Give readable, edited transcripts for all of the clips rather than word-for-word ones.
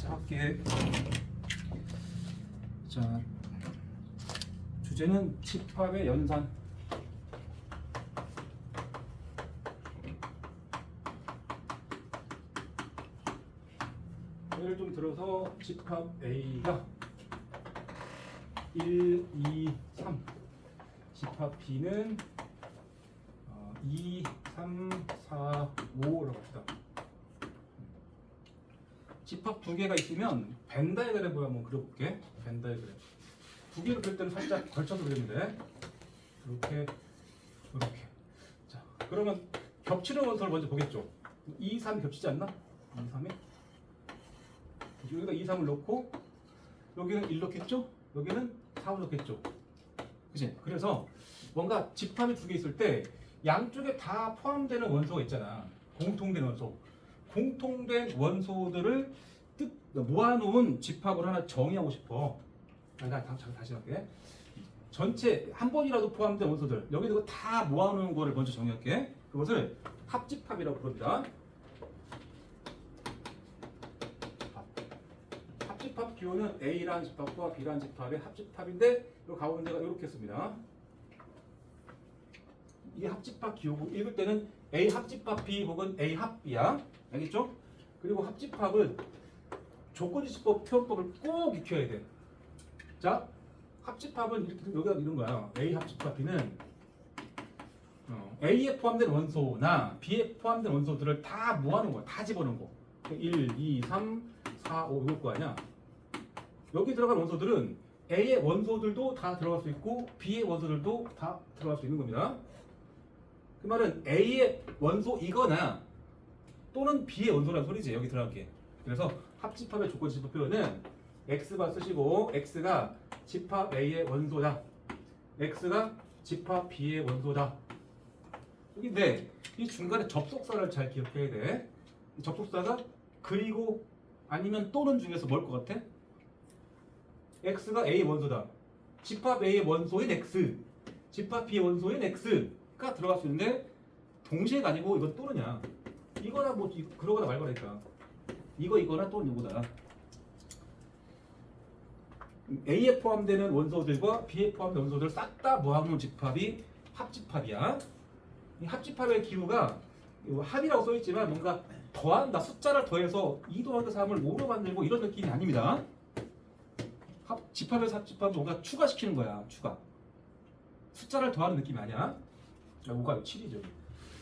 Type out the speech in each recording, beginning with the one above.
시작할게. 자, 주제는 집합의 연산. 예를 좀 들어서 집합 A가 1, 2, 3, 집합 B는 2, 3, 4, 5라고 합시다. 집합 두 개가 있으면 벤 다이그램을 한번 그려볼게. 벤 다이그램. 두 개를 그릴 때는 살짝 걸쳐서 그리는데 이렇게 이렇게. 자, 그러면 겹치는 원소를 먼저 보겠죠. 2, 3 겹치지 않나? 2, 3에 여기다 2, 3을 넣고 여기는 1 넣겠죠? 여기는 4을 넣겠죠. 그치? 그래서 뭔가 집합이 두 개 있을 때 양쪽에 다 포함되는 원소가 있잖아. 공통된 원소. 공통된 원소들을 모아놓은 집합을 하나 정의하고 싶어. 다시 할게. 전체 한 번이라도 포함된 원소들 여기다가 다 모아놓은 거를 먼저 정의할게. 그것을 합집합이라고 부릅니다. 합집합 기호는 A라는 집합과 B라는 집합의 합집합인데 이 가운데가 이렇게 씁니다. 이게 합집합 기호고 읽을 때는 A 합집합 B 혹은 A 합 B야. 알겠죠? 그리고 합집합은 조건지시법 표현법을 꼭 익혀야 돼. 자, 합집합은 이렇게 여기다 이런 거야. A 합집합 B는 A에 포함된 원소나 B에 포함된 원소들을 다 모아놓은 거야. 다 집어넣은 거. 1, 2, 3, 4, 5 이걸 거 아니야. 여기 들어간 원소들은 A의 원소들도 다 들어갈 수 있고 B의 원소들도 다 들어갈 수 있는 겁니다. 그 말은 A의 원소이거나 또는 B의 원소라는 소리지. 여기 들어갈게. 그래서 합집합의 조건지시법 표현은 X가 쓰시고 X가 집합 A의 원소다. X가 집합 B의 원소다. 여기인데 이 중간에 접속사를 잘 기억해야 돼. 이 접속사가 그리고 아니면 또는 중에서 뭘 것 같아? X가 A의 원소다. 집합 A의 원소인 X, 집합 B의 원소인 X가 들어갈 수 있는데 동시에가 아니고 이건 또는이야. 이거나 뭐 그러거나 말거나니까. 이거나 또는 이거다. A에 포함되는 원소들과 B에 포함된 원소들을 싹 다 모아놓은 집합이 합집합이야. 이 합집합의 기호가 합이라고 써있지만 뭔가 더한다, 숫자를 더해서 2 더하기 3을 5로 만들고 이런 느낌이 아닙니다. 집합에서 합집합은 뭔가 추가시키는 거야. 추가. 숫자를 더하는 느낌이 아니야. 5가 7이죠.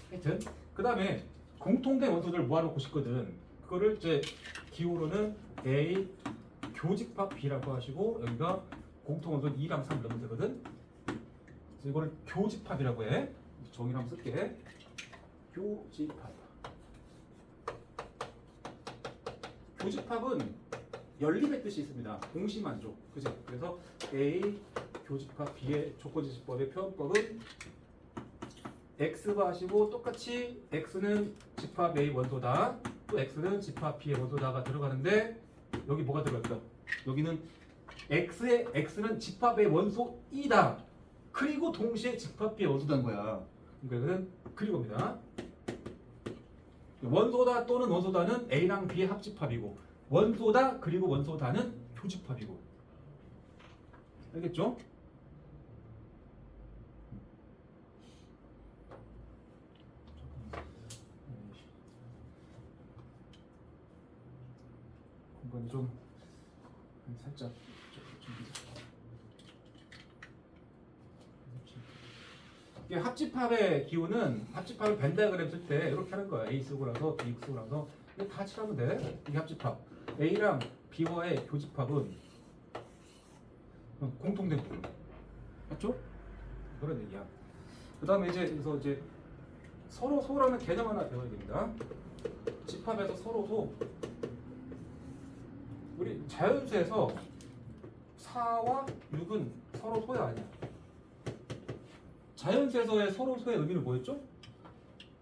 하여튼 그 다음에 공통된 원소들을 모아놓고 싶거든. 그거를 이제 기호로는 A 교집합 B라고 하시고 여기가 공통원소 2랑 3 넣으면 되거든. 그래서 이거를 교집합이라고 해. 정의를 한번 쓸게. 교집합. 교집합은 열림의 뜻이 있습니다. 동시만족. 그죠? 그래서 A 교집합 B의 조건지시법의 표현법은 X가 하시고 똑같이 X는 집합 A 원소다. 또 X는 집합 B의 원소다가 들어가는데 여기 뭐가 들어갈까? 여기는 X는 집합 A 원소이다. 그리고 동시에 집합 B의 원소다는 거야. 그러니까 그리고입니다. 원소다 또는 원소다는 A랑 B의 합집합이고 원소다 그리고 원소다는 교집합이고. 알겠죠? 공간이 좀 살짝 이게 합집합의 기호는 합집합을 벤 다이어그램 쓸 때 이렇게 하는 거야. A 쓰고 나서 B 쓰고 나서 이거 다 칠하면 돼. 이게 합집합. A랑 B와의 교집합은 공통된 부분. 맞죠? 그런 얘기야. 그 다음에 그래서 이제 서로 소라는 개념 하나 배워야 됩니다. 집합에서 서로 소. 우리 자연수에서 4와 6은 서로 소야 아니야. 자연수에서의 서로 소의 의미는 뭐였죠?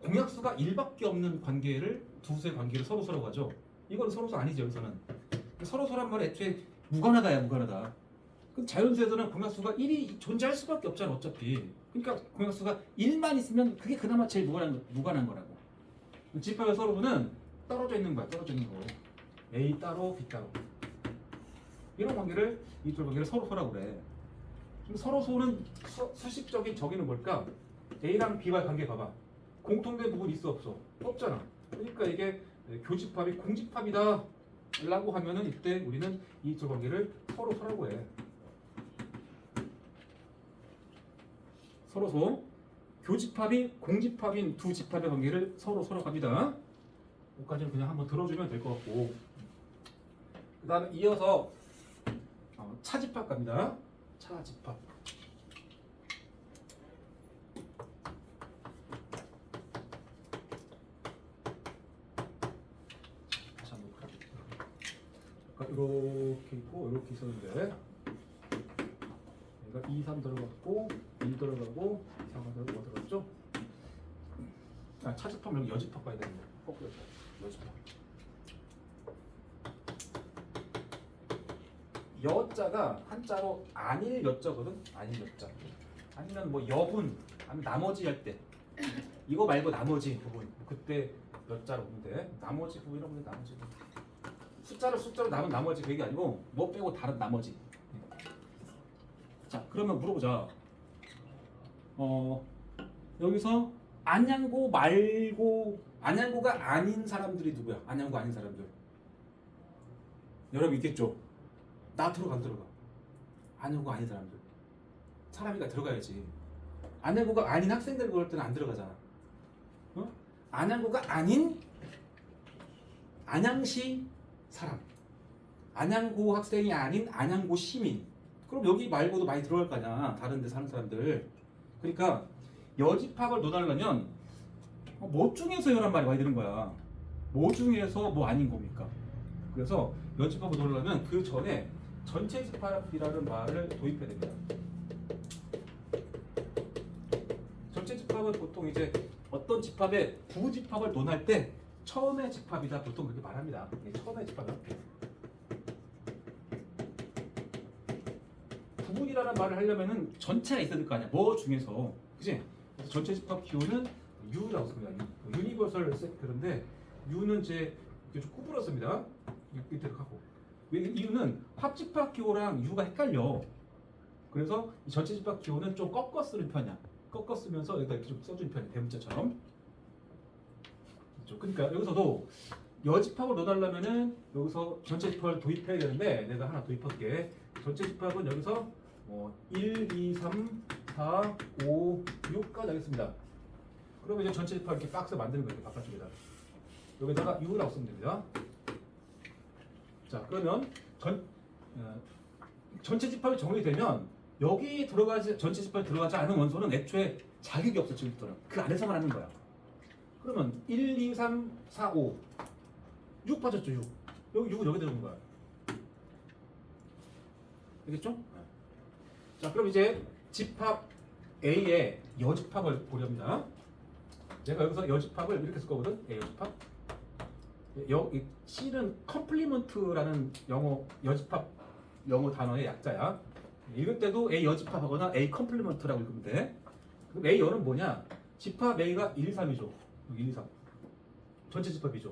공약수가 1밖에 없는 관계를 두 수의 관계를 서로 소라고 하죠. 이건 서로 소 아니죠. 여기서는 서로 소란 말은 애초에 무관하다야. 무관하다. 근데 자연수에서는 공약수가 1이 존재할 수밖에 없잖아. 어차피. 그러니까 공약수가 1만 있으면 그게 그나마 제일 무관한 거라고. 집합의 서로는 떨어져 있는 거야. 떨어져 있는 거. A 따로 B 따로. 이런 관계를 이쪽 관계를 서로소라고 그래. 그럼 서로소는 수식적인 정의는 뭘까? A랑 B와의 관계 봐봐. 공통된 부분 있어 없어? 없잖아. 그러니까 이게 교집합이 공집합이다 라고 하면은 이때 우리는 이쪽 관계를 서로소라고 해. 서로소. 교집합이 공집합인 두 집합의 관계를 서로소라고 합니다. 여기까지는 그냥 한번 들어주면 될 것 같고, 그 다음에 이어서 차집합 갑니다. 차집합. 다시 한번 볼게요. 아까 이렇게 있고 이렇게 있었는데 얘가 2, 3 들어갔고 1 들어가고 4가 들어가고 뭐 들어갔죠? 차집합 여기 여집합 봐야 되는데 여집합. 여자가 한자로 아닐 여자거든. 아닐 여자. 아니면 뭐 여분, 아니면 나머지 할 때 이거 말고 나머지 부분 그때 여자로 보면 돼. 나머지 부분이라고 보면 나머지 부분. 숫자로 남은 나머지 그 얘기 아니고 뭐 빼고 다른 나머지. 자, 그러면 물어보자. 여기서 안양고 말고 안양고가 아닌 사람들이 누구야? 안양고 아닌 사람들. 여러분 있겠죠? 나 들어가 안 들어가? 안양고 아닌 사람들. 사람이가 들어가야지. 안양고가 아닌 학생들 그럴 때는 안 들어가잖아. 어? 안양고가 아닌 안양시 사람. 안양고 학생이 아닌 안양고 시민. 그럼 여기 말고도 많이 들어갈 거 아니야. 다른 데 사는 사람들. 그러니까 여집합을 논하려면 뭐 중에서 이란 말이 많이 드는 거야. 뭐 중에서 뭐 아닌 겁니까? 그래서 여집합을 논하려면 그 전에 전체 집합이라는 말을 도입해야 됩니다. 전체 집합은 보통 이제 어떤 집합의 부집합을 논할 때 처음의 집합이다 보통 그렇게 말합니다. 처음의 집합이 부분이라는 말을 하려면은 전체가 있어야 될 거 아니야. 뭐 중에서, 그지? 그래서 전체 집합 기호는 U라고 씁니다. 유니버설 섹터인데 U는 이제 좀 구부렸습니다. 이렇게 하고. 이유는 합집합 기호랑 U가 헷갈려. 그래서 이 전체 집합 기호는 좀 꺾어 쓰는 편이야. 꺾어 쓰면서 여기다 이렇게 좀 써주는 편이야. 대문자처럼. 그러니까 여기서도 여집합을 넣어달라면은 여기서 전체 집합을 도입해야 되는데 내가 하나 도입할게. 전체 집합은 여기서 1, 2, 3, 4, 5, 6까지 하겠습니다. 그러면 이제 전체 집합 이렇게 박스 만드는 거예요. 바깥쪽에다. 여기다가 U라고 쓰면 됩니다. 자, 그러면 전체 집합이 정리되면 여기 전체 집합이 들어가지 않은 원소는 애초에 자격이 없어. 지금부터는 그 안에서만 하는 거야. 그러면 1, 2, 3, 4, 5 6 빠졌죠. 6 여기 6은 여기 들어간 거야. 알겠죠? 자, 그럼 이제 집합 A의 여집합을 보렵니다. 내가 여기서 여집합을 이렇게 쓸 거거든. A 여집합. C는 컴플리먼트라는 여집합 영어 단어의 약자야. 읽을 때도 A 여집합하거나 A 컴플리먼트라고 읽으면 돼. 그럼 A 여는 뭐냐? 집합 A가 1, 2, 3이죠. 1, 2, 3. 전체 집합이죠.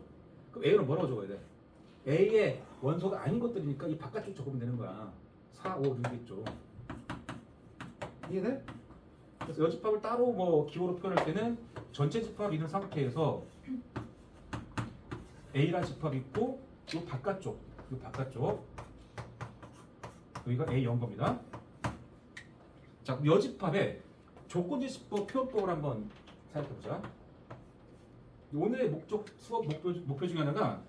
그럼 A는 뭐라고 적어야 돼? A의 원소가 아닌 것들이니까 이 바깥쪽 적으면 되는 거야. 4, 5, 6이겠죠. 이해돼? 그래서 여집합을 따로 뭐 기호로 표현할 때는 전체 집합 있는 상태에서 A라는 집합이 있고 이 바깥쪽 여기가 A0 겁니다. 자, 그럼 여집합의 조건지수법 표현법을 한번 생각해보자. 오늘의 수업 목표 중에 하나가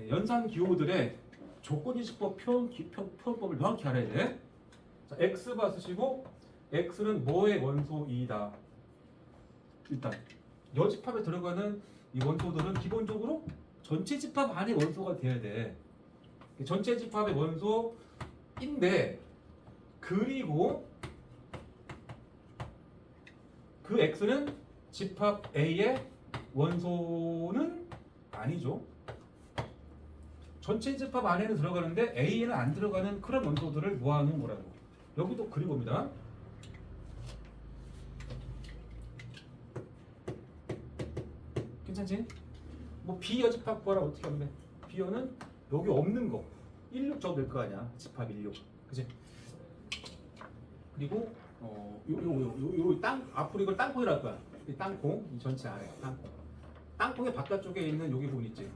연산 기호들의 조건지수법 표현법을 명확히 알아야 돼. 자, X바 쓰시고 X는 뭐의 원소이다. 일단 여집합에 들어가는 이 원소들은 기본적으로 전체 집합 안에 원소가 돼야 돼. 전체 집합의 원소인데 그리고 그 X는 집합 A의 원소는 아니죠. 전체 집합 안에는 들어가는데 A에는 안 들어가는 그런 원소들을 모아놓은 거라고. 여기도 그리고입니다. 괜찮지? 뭐 B 여집합 구하라 어떻게 하면 돼? B여는 여기 없는 거 16 적어도 될 거 아니야. 집합 16. 그지? 그리고 앞으로 이걸 땅콩이라고 할 거야. 이 땅콩, 이 전체 아래 땅콩. 땅콩의 바깥쪽에 있는 여기 부분 있지.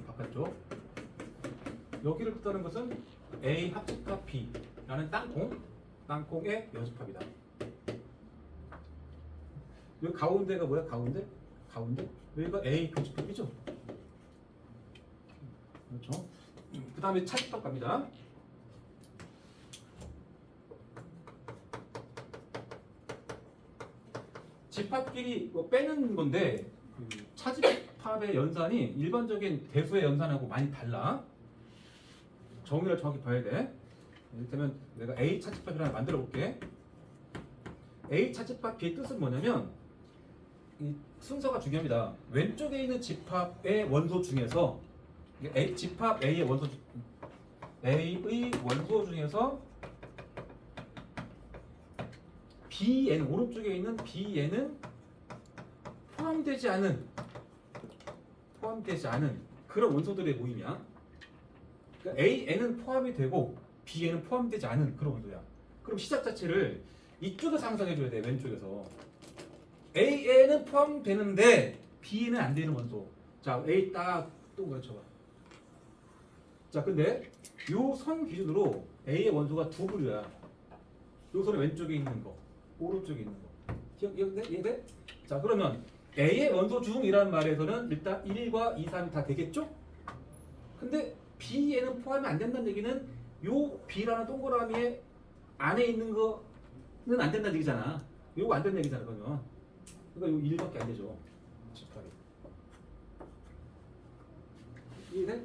바깥쪽. 여기를 뜻하는 것은 A 합집합 B라는 땅콩의 여집합이다. 여기 가운데가 뭐야? 가운데? 여기가 A 교집합이죠. 그렇죠. 그 다음에 차집합 갑니다. 집합끼리 뭐 빼는 건데 차집합의 연산이 일반적인 대수의 연산하고 많이 달라. 정의를 정확히 봐야 돼. 이를테면 내가 A 차집합을 하나 만들어 볼게. A 차집합 B의 뜻은 뭐냐면 이 순서가 중요합니다. 왼쪽에 있는 집합의 원소 중에서 집합 A의 원소 중에서 B에는 오른쪽에 있는 B에는 포함되지 않은 그런 원소들의 모임이야. 그러니까 A에는 포함이 되고 B에는 포함되지 않은 그런 원소야. 그럼 시작 자체를 이쪽에서 상상해줘야 돼. 왼쪽에서 A에는 포함되는데 B에는 안 되는 원소. 자, A 딱 동그랗게 쳐봐. 자, 근데 요 선 기준으로 A의 원소가 두 부류야. 요 선의 왼쪽에 있는 거, 오른쪽에 있는 거. 이해돼? 자, 그러면 A의 원소 중이라는 말에서는 일단 1과 2, 3이 다 되겠죠? 근데 B에는 포함이 안 된다는 얘기는 요 B라는 동그라미에 안에 있는 거는 안 된다는 얘기잖아. 요거 안 된다는 얘기잖아, 그러면. 그러니까 요 1밖에 안 되죠. 집합이. 이해돼?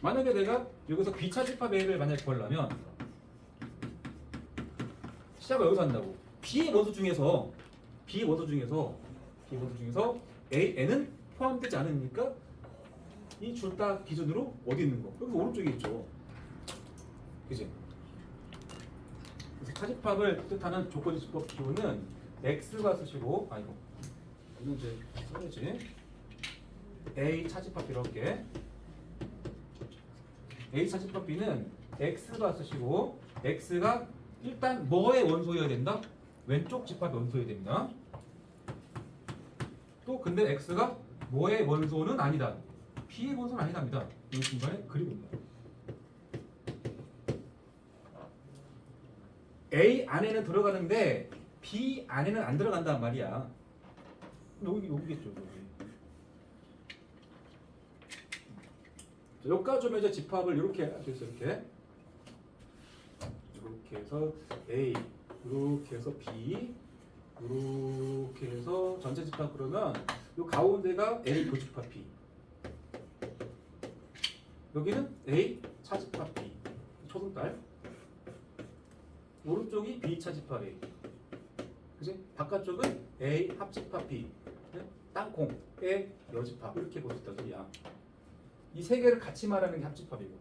만약에 내가 여기서 B차 집합 A를 만약에 구하려면 시작을 여기서 한다고. B의 원소 중에서 A는 포함되지 않으니까 이 줄다 기준으로 어디 있는 거? 여기 오른쪽에 있죠. 그지? 그래서 차집합을 뜻하는 조건집합 기호는 X가 쓰시고 이건 이제 써야지. A 차집합 이렇게 A 차집합 B는 X가 쓰시고 X가 일단 뭐의 원소여야 된다? 왼쪽 집합의 원소여야 됩니다. 또 근데 X가 뭐의 원소는 아니다. B의 원소는 아니답니다. 이 중간에 그리고입니다. A 안에는 들어가는데 B 안에는 안 들어간단 말이야. 여기겠죠. 여기까지 오면 이제 집합을 이렇게 할수 있어요. 이렇게 해서 A, 이렇게 해서 B, 이렇게 해서 전체 집합 그러면 이 가운데가 A 교집합 B, 여기는 A 차집합 B, 초승달. 오른쪽이 B 차집합 A, 그지? 바깥쪽은 A 합집합 B, 땅콩의 여집합 이렇게 볼 수 있다 소리야. 이 세 개를 같이 말하는 게 합집합이고.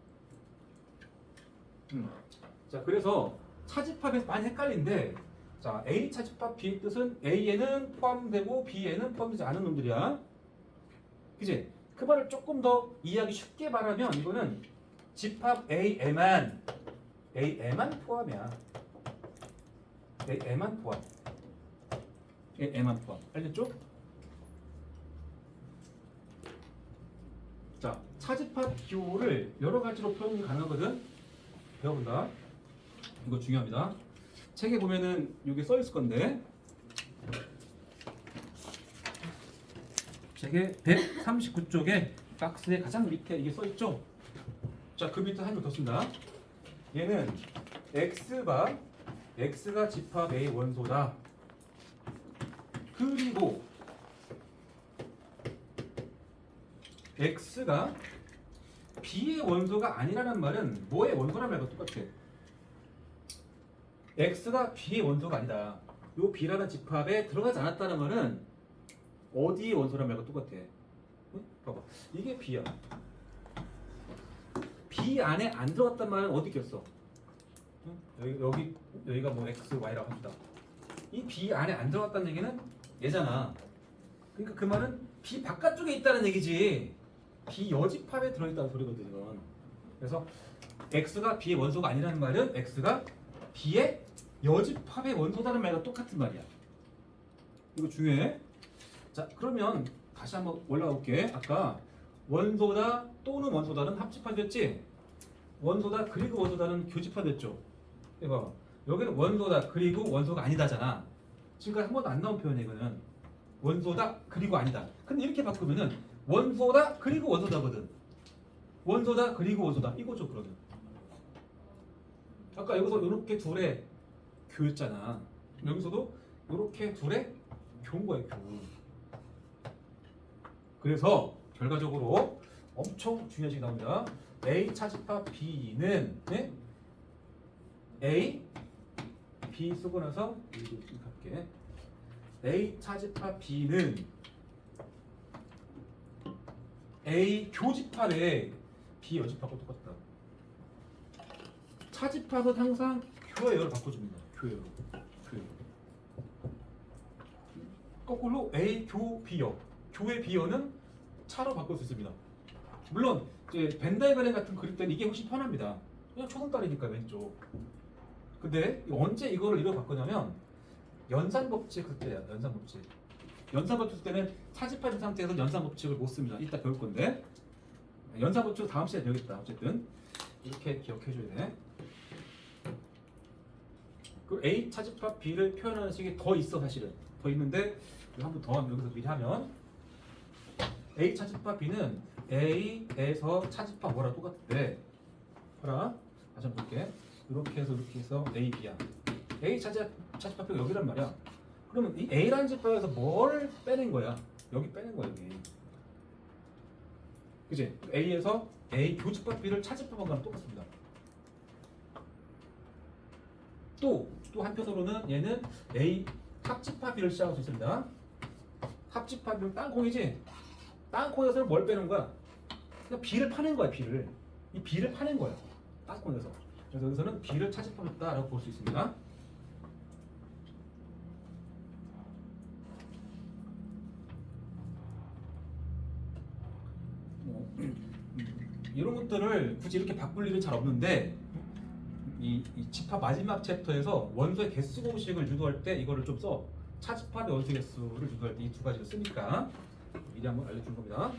자, 그래서 차집합에서 많이 헷갈린데, 자, A 차집합 B의 뜻은 A에는 포함되고 B에는 포함되지 않은 놈들이야. 그지? 그 말을 조금 더 이해하기 쉽게 말하면 이거는 집합 A에만 포함이야. A에만 포함. A에만 포함. 알겠죠? 자, 차집합 기호를 여러 가지로 표현이 가능하거든. 배워본다. 이거 중요합니다. 책에 보면은 여기 써 있을 건데, 책의 139쪽에 박스의 가장 밑에 이게 써 있죠. 자, 그 밑에 한 개 더 쓴다. 얘는 X가 집합 A 원소다. 그리고 X가 B의 원소가 아니라는 말은 뭐의 원소라는 말과 똑같아. X가 B의 원소가 아니다. 요 B라는 집합에 들어가지 않았다는 말은 어디의 원소라는 말과 똑같아. 응? 봐봐. 이게 B야. B 안에 안 들어갔단 말은 어디 꼈어? 응? 여기가 뭐 X, Y라고 합시다. 이 B 안에 안 들어갔다는 얘기는 얘잖아. 그러니까 그 말은 B 바깥쪽에 있다는 얘기지. B 여집합에 들어있다는 소리거든, 이건. 그래서 X가 B의 원소가 아니라는 말은 X가 B의 여집합의 원소다는 말과 똑같은 말이야. 이거 중요해. 자, 그러면 다시 한번 올라가 볼게. 아까 원소다 또는 원소다는 합집합이었지? 원소다 그리고 원소다는 교집합이었죠? 이거 여기는 원소다 그리고 원소가 아니다잖아. 지금까지 한 번도 안 나온 표현이야. 이거는 원소다 그리고 아니다. 근데 이렇게 바꾸면은 원소다 그리고 원소다거든. 원소다 그리고 원소다 이거죠. 그러면 아까 여기서 이렇게 둘의 교였잖아. 여기서도 이렇게 둘의 교인 거예요. 교. 그래서 결과적으로 엄청 중요한 식이 나옵니다. A 차집합 B는 네? A B 쓰고 나서 이거 할게. A 차집합 B는 A 교집합의 B 여집합과 똑같다. 차집합은 항상 교회열을 바꿔줍니다. 교회로. 거꾸로 A 교 B여. 교의 B여는 차로 바꿀 수 있습니다. 물론 이제 벤다이그램 같은 그릴 때는 이게 훨씬 편합니다. 그냥 초승달이니까 왼쪽. 근데 언제 이거를 이렇게 바꾸냐면 연산법칙 그때야. 연산법칙. 연산법칙 때는 차집합인 상태에서 연산법칙을 못 씁니다. 이따 배울 건데 연산법칙 다음 시간에 배우겠다. 어쨌든 이렇게 기억해줘야 돼. 그 A 차집합 B를 표현하는 식이 더 있어. 사실은 더 있는데 한 번 더 여기서 미리 하면 A 차집합 B는 A에서 차집합 뭐랑 똑같은데 봐라. 다시 한번 볼게. 이렇게 해서 A, B야. A 차집합 B가 여기란 말이야. 그러면 이 A라는 집합에서 뭘 빼낸 거야? 여기 빼낸 거야. 여기. 그치? A에서 A 교집합 B를 차집합한 거랑 똑같습니다. 또 한편으로는 얘는 A 합집합 B를 시작할 수 있습니다. 합집합 B는 땅콩이지? 땅콩에서 뭘 빼는 거야? 그냥 B를 파낸 거야. B를. 이 B를 파낸 거야. 땅콩에서. 그래서 여기서는 B를 차집합했다라고 볼 수 있습니다. 이런 것들을 굳이 이렇게 바꿀 일은 잘 없는데 이 집합 마지막 챕터에서 원소의 개수 공식을 유도할 때 이거를 좀 써. 차집합의 원소 개수를 유도할 때 이 두 가지를 쓰니까 미리 한번 알려준 겁니다.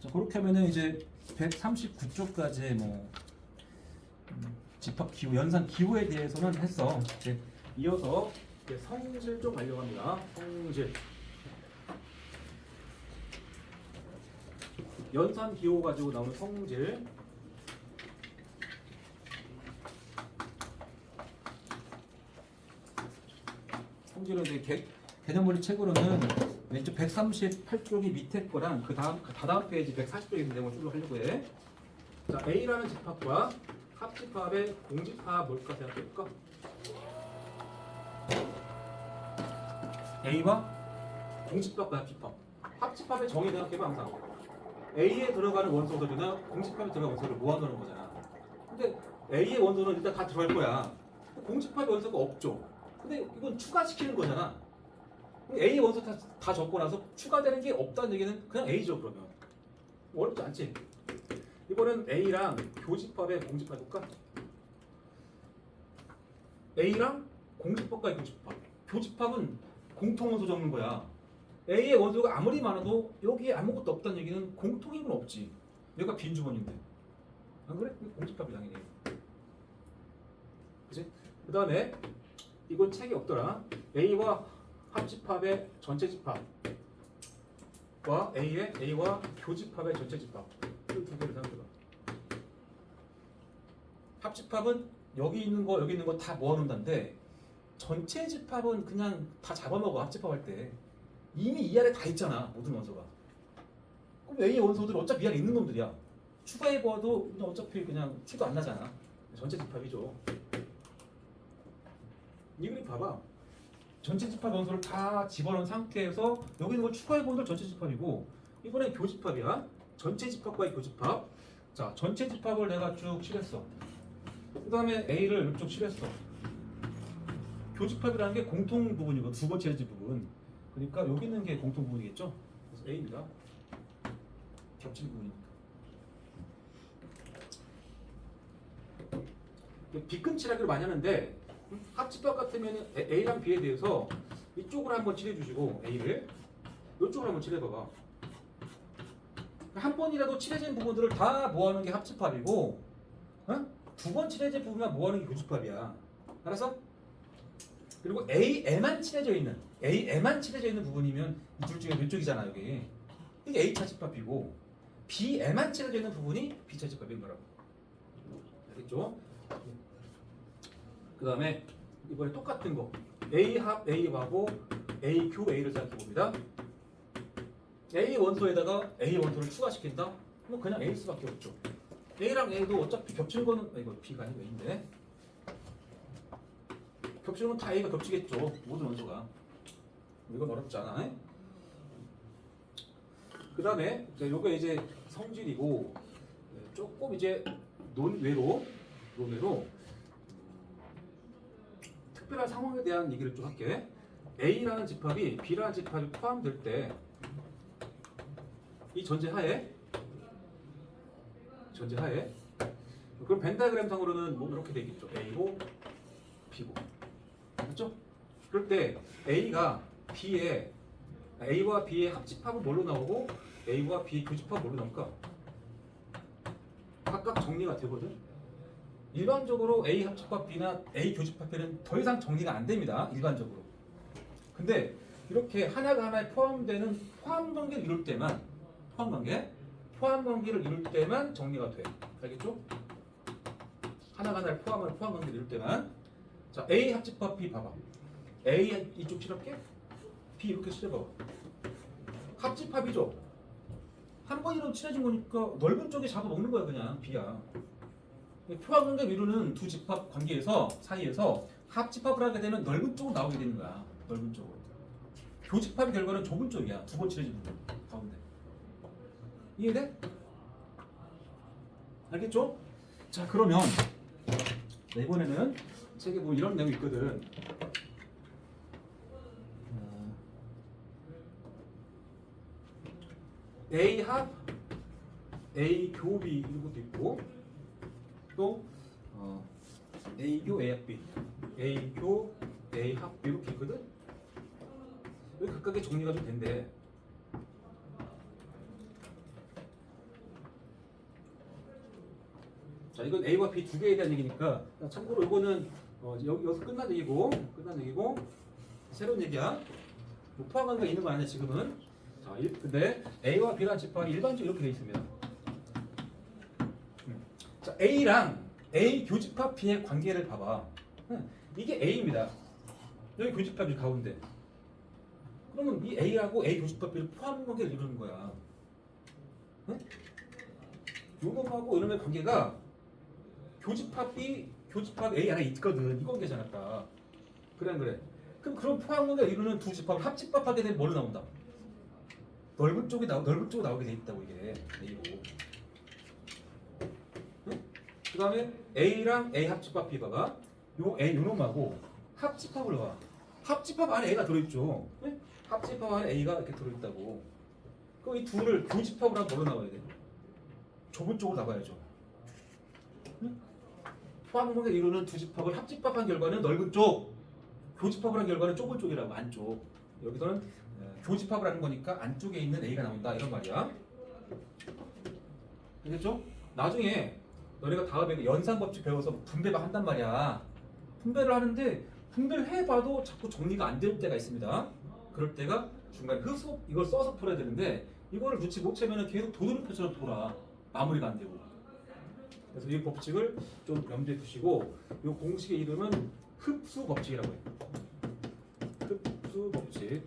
자, 그렇게 하면은 이제 139쪽까지 뭐 집합 기호, 연산 기호에 대해서는 했어. 이제 이어서 이제 성질 좀 알려고 합니다. 성질. 연산 기호 가지고 나오는 성질. 성질은 이제 개념물리 책으로는 왼쪽 138쪽이 밑에 거랑 그 다다음 페이지 140쪽에 있는 내용을 쭉 하려고 해. 자, A라는 집합과 합집합의 공집합 뭘까 생각해볼까? A와 공집합과 합집합. 합집합의 정의 생각해봐. 항상 A에 들어가는 원소들이나 공집합에 들어가는 원소를 모아놓는 거잖아. 근데 A의 원소는 일단 다 들어갈 거야. 공집합의 원소가 없죠. 근데 이건 추가시키는 거잖아. A 원소 다 적고 나서 추가되는 게 없다는 얘기는 그냥 A죠. 그러면 어렵지 않지? 이번엔 A랑 교집합의 공집합 해볼까? A랑 공집합과 교집합. 교집합은 공통 원소 적는 거야. A의 원소가 아무리 많아도 여기에 아무것도 없다는 얘기는 공통인 건 없지. 얘가 빈 주머니인데. 안 그래? 공집합이 당연히. 그치? 그 다음에 이건 책이 없더라. A와 합집합의 전체 집합과 A와 교집합의 전체 집합. 이 두 개를 생각해봐. 합집합은 여기 있는 거 여기 있는 거 다 모아놓는다는데 전체 집합은 그냥 다 잡아먹어. 합집합 할 때 이미 이 안에 다 있잖아. 모든 원소가. 그럼 A의 원소들은 어차피 이 안에 있는 놈들이야. 추가해봐도 그냥 어차피 그냥 티도 안 나잖아. 전체 집합이죠. 이 그림 봐봐. 전체 집합 원소를 다 집어넣은 상태에서 여기 있는 걸 추가해보는 걸 전체 집합이고 이번엔 교집합이야. 전체 집합과의 교집합. 자, 전체 집합을 내가 쭉 칠했어. 그 다음에 A를 쭉 칠했어. 교집합이라는 게 공통 부분이고 두 번째 부분. 그러니까 여기 있는 게 공통 부분이겠죠. 그래서 A입니다. 겹치는 부분이니까. 비끈칠하기를 많이 하는데 합집합 같으면 A랑 B에 대해서 이쪽으로 한번 칠해주시고 A를 이쪽으로 한번 칠해봐봐. 한 번이라도 칠해진 부분들을 다 모아놓은 게 합집합이고, 어? 두 번 칠해진 부분만 모아놓은 게 교집합이야. 알았어? 그리고 A에만 칠해져 있는 부분이면 이 둘 중에 몇 쪽이잖아 여기. 이게 A 차집합이고 B에만 칠해져 있는 부분이 B 차집합인 거라고. 알겠죠? 그 다음에 이번에 똑같은 거 A 합 A하고 A 교 A를 생각해 봅니다. A 원소에다가 A 원소를 추가시킨다? 뭐 그냥 A일 수밖에 없죠. A랑 A도 어차피 겹치는 거는 이거 B가 아니고 A인데 겹치는 건 다 A가 겹치겠죠. 모든 원소가. 이건 어렵지 않아. 그 다음에 요거 이제 성질이고 조금 이제 논외로 특별한 상황에 대한 얘기를 좀 할게. A라는 집합이 B라는 집합이 포함될 때 이 전제하에 그럼 벤 다이그램 상으로는 뭐 이렇게 되겠죠. A고 B고 맞죠? 그럴 때 A와 B의 합집합은 뭘로 나오고 A와 B의 교집합은 뭘로 나올까? 각각 정리가 되거든. 일반적으로 A 합집합 B나 A 교집합 B는 더 이상 정리가 안 됩니다. 일반적으로. 근데 이렇게 하나가 하나에 포함되는 포함관계를 이룰 때만 정리가 돼. 알겠죠? 하나가 하나를 포함하는 포함관계를 이룰 때만. 자, A 합집합 B 봐봐. A 이쪽 칠할게. B 이렇게 칠해봐. 합집합이죠. 한 번이라도 칠해진 거니까 넓은 쪽에 잡아먹는 거야 그냥 B야. 포함관계를 이루는 두 집합 관계에서 사이에서 합집합을 하게 되면 넓은 쪽으로 나오게 되는 거야. 넓은 쪽으로. 교집합의 결과는 좁은 쪽이야. 두 번 칠해진 부분 가운데. 이해돼? 알겠죠? 자 그러면 이번에는 책에 뭐 이런 내용이 있거든. A 합 A 교비 이런 것도 있고 또 A 교 A 합 B A 교 A 합 B 이렇게 있거든. 여기 각각의 정리가 좀 된대. 자, 이건 A와 B 두 개에 대한 얘기니까 참고로 이거는 여기서 끝난 얘기고 새로운 얘기야. 뭐 포함한 거 있는 거 아니야 지금은. 자, 근데 A와 B라는 집합이 일반적으로 이렇게 돼 있습니다. 자, A랑 A 교집합 B의 관계를 봐봐. 이게 A입니다. 여기 교집합이 가운데. 그러면 이 A하고 A 교집합 B를 포함 관계를 이루는 거야. 요놈하고 이놈의 관계가 교집합 B, 교집합 A 안에 있거든. 이 관계잖아. 아까. 그래. 그럼 포함 관계를 이루는 두 집합을 합집합하게 되면 뭘로 나온다? 넓은 쪽으로 나오게 돼 있다고 이게 A로. 그 다음에 A랑 A 합집합 B 봐봐. 요놈하고 합집합을 봐. 합집합 안에 A가 들어있죠. 네? 합집합 안에 A가 이렇게 들어있다고. 그럼 이 둘을 교집합으로 하면 뭘로 나와야 돼? 좁은 쪽으로 나가야죠. 포함관계를 이루는 두 집합을 합집합한 결과는 넓은 쪽, 교집합을 한 결과는 좁은 쪽이라고. 안쪽. 여기서는 교집합을 하는 거니까 안쪽에 있는 A가 나온다 이런 말이야. 알겠죠? 나중에 너네가 다음에 연산법칙 배워서 분배만 한단 말이야. 분배를 하는데 분배를 해봐도 자꾸 정리가 안 될 때가 있습니다. 그럴 때가 중간에 흡수 이걸 써서 풀어야 되는데 이거를 눈치 못 채면 계속 도돌이표처럼 돌아. 마무리가 안 되고. 그래서 이 법칙을 좀 염두에 두시고 이 공식의 이름은 흡수 법칙이라고 해요. 흡수 법칙.